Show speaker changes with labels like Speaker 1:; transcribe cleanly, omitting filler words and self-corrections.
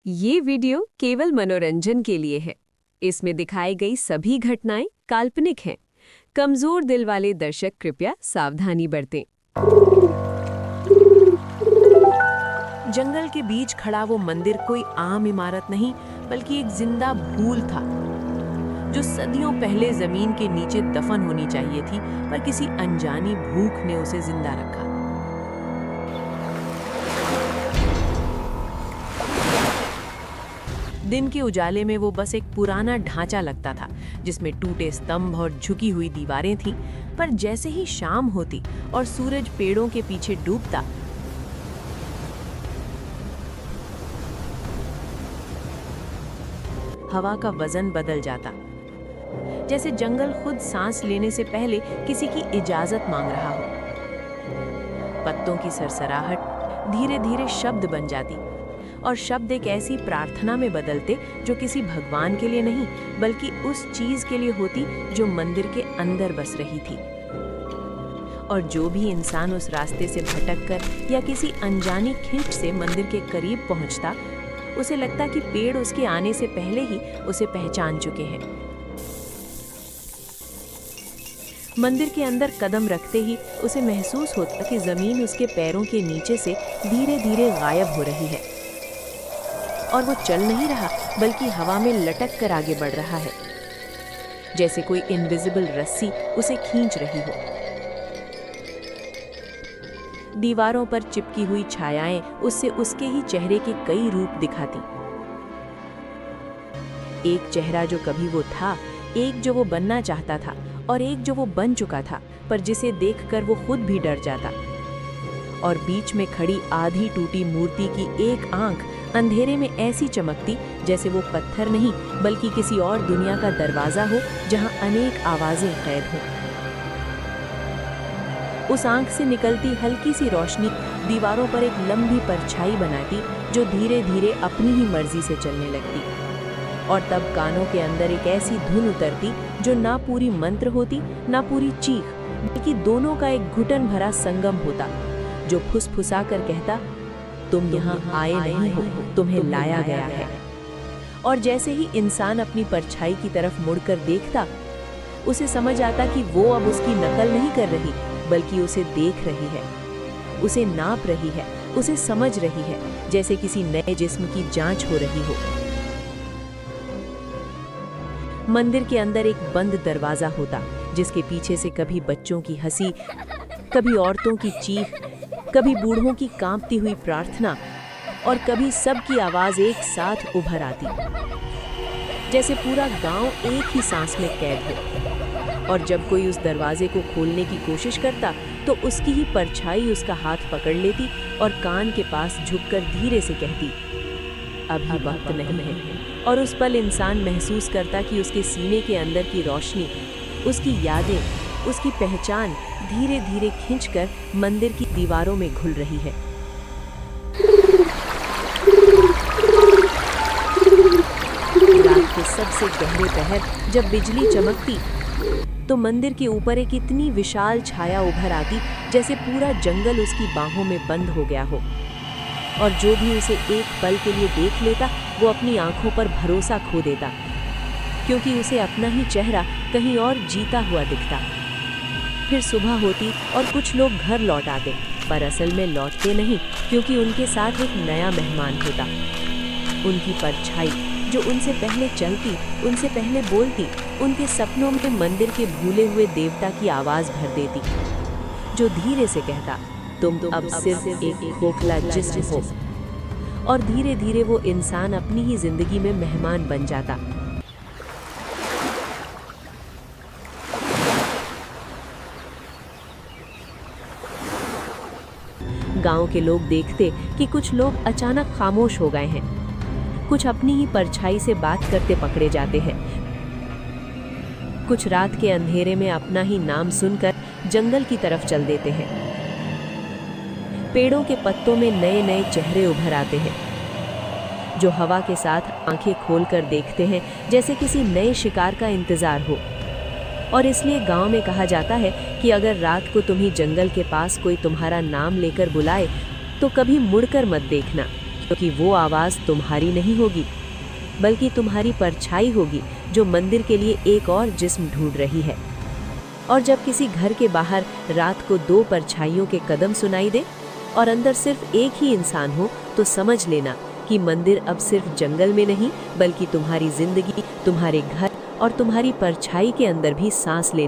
Speaker 1: ये वीडियो केवल मनोरंजन के लिए है। इसमें दिखाई गई सभी घटनाएं काल्पनिक हैं। कमजोर दिल वाले दर्शक कृपया सावधानी बरतें।
Speaker 2: जंगल के बीच खड़ा वो मंदिर कोई आम इमारत नहीं, बल्कि एक जिंदा भूल था जो सदियों पहले जमीन के नीचे दफन होनी चाहिए थी, पर किसी अनजानी भूख ने उसे जिंदा रखा। दिन के उजाले में वो बस एक पुराना ढांचा लगता था, जिसमें टूटे स्तंभ और झुकी हुई दीवारें थीं। पर जैसे ही शाम होती और सूरज पेड़ों के पीछे डूबता, हवा का वजन बदल जाता, जैसे जंगल खुद सांस लेने से पहले किसी की इजाजत मांग रहा हो। पत्तों की सरसराहट धीरे धीरे शब्द बन जाती, और शब्द एक ऐसी प्रार्थना में बदलते जो किसी भगवान के लिए नहीं, बल्कि उस चीज के लिए होती जो मंदिर के अंदर बस रही थी। और जो भी इंसान उस रास्ते से भटककर या किसी अनजानी खींच से मंदिर के करीब पहुंचता, उसे लगता कि पेड़ उसके आने से पहले ही उसे पहचान चुके हैं। मंदिर के अंदर कदम रखते ही उसे महसूस होता कि जमीन उसके पैरों के नीचे से धीरे धीरे गायब हो रही है, और वो चल नहीं रहा, बल्कि हवा में लटक कर आगे बढ़ रहा है, जैसे कोई इनविजिबल रस्सी उसे खींच रही हो। दीवारों पर चिपकी हुई छायाएं उससे उसके ही चेहरे के कई रूप दिखाती। एक चेहरा जो कभी वो था, एक जो वो बनना चाहता था, और एक जो वो बन चुका था, पर जिसे देखकर वो खुद भी डर जाता। और बीच में खड़ी आधी टूटी मूर्ति की एक आंख अंधेरे में ऐसी चमकती जैसे वो पत्थर नहीं, बल्कि किसी और दुनिया का दरवाजा हो, जहां अनेक आवाजें कैद हों। उस आंख से निकलती हल्की सी रोशनी दीवारों पर एक लंबी परछाई बनाती, जो धीरे धीरे अपनी ही मर्जी से चलने लगती। और तब कानों के अंदर एक ऐसी धुन उतरती जो ना पूरी मंत्र होती, ना पूरी चीख, बल्कि दोनों का एक घुटन भरा संगम होता, जो फुसफुसा कर कहता, तुम यहाँ आए नहीं हो, तुम्हें लाया गया है। और जैसे ही इंसान अपनी परछाई की तरफ मुड़कर देखता, उसे समझ आता कि वो अब उसकी नकल नहीं कर रही, बल्कि उसे देख रही है, उसे नाप रही है, उसे समझ रही है, जैसे किसी नए जिस्म की जांच हो रही हो। मंदिर के अंदर एक बंद दरवाजा होता, जिसके पीछे से कभी बच्चों की हंसी, कभी औरतों की चीख, कभी बूढ़ों की कांपती हुई प्रार्थना, और कभी सबकी आवाज एक साथ उभर आती, जैसे पूरा गांव एक ही सांस में कैद हो। और जब कोई उस दरवाजे को खोलने की कोशिश करता, तो उसकी ही परछाई उसका हाथ पकड़ लेती और कान के पास झुककर धीरे से कहती, अभी वक्त नहीं है। और उस पल इंसान महसूस करता कि उसके सीने के अंदर की रोशनी, उसकी यादें, उसकी पहचान धीरे धीरे खींचकर मंदिर की दीवारों में घुल रही है। रात के सबसे गहरे पहर जब बिजली चमकती, तो मंदिर के ऊपर एक इतनी विशाल छाया उभर आती, जैसे पूरा जंगल उसकी बाहों में बंद हो गया हो। और जो भी उसे एक पल के लिए देख लेता, वो अपनी आंखों पर भरोसा खो देता, क्योंकि उसे अपना ही चेहरा कहीं और जीता हुआ दिखता। फिर सुबह होती और कुछ लोग घर लौट आते, पर असल में लौटते नहीं, क्योंकि उनके साथ एक नया मेहमान होता। उनकी परछाई जो उनसे पहले चलती, उनसे पहले बोलती, उनके सपनों में मंदिर के भूले हुए देवता की आवाज भर देती, जो धीरे से कहता, तुम अब सिर्फ एक खोखला जिस्म हो। और धीरे धीरे वो इंसान अपनी ही जिंदगी में मेहमान बन जाता। गांव के लोग देखते कि कुछ लोग अचानक खामोश हो गए हैं, कुछ अपनी ही परछाई से बात करते पकड़े जाते हैं, कुछ रात के अंधेरे में अपना ही नाम सुनकर जंगल की तरफ चल देते हैं। पेड़ों के पत्तों में नए नए चेहरे उभर आते हैं, जो हवा के साथ आंखें खोलकर देखते हैं, जैसे किसी नए शिकार का इंतजार हो। और इसलिए गांव में कहा जाता है कि अगर रात को तुम्हें जंगल के पास कोई तुम्हारा नाम लेकर बुलाए, तो कभी मुड़कर मत देखना, क्योंकि वो आवाज़ तुम्हारी नहीं होगी, बल्कि तुम्हारी परछाई होगी जो मंदिर के लिए एक और जिस्म ढूंढ रही है। और जब किसी घर के बाहर रात को 2 परछाइयों के कदम सुनाई दे और अंदर सिर्फ एक ही इंसान हो, तो समझ लेना कि मंदिर अब सिर्फ जंगल में नहीं, बल्कि तुम्हारी जिंदगी, तुम्हारे घर और तुम्हारी परछाई के अंदर भी सांस ले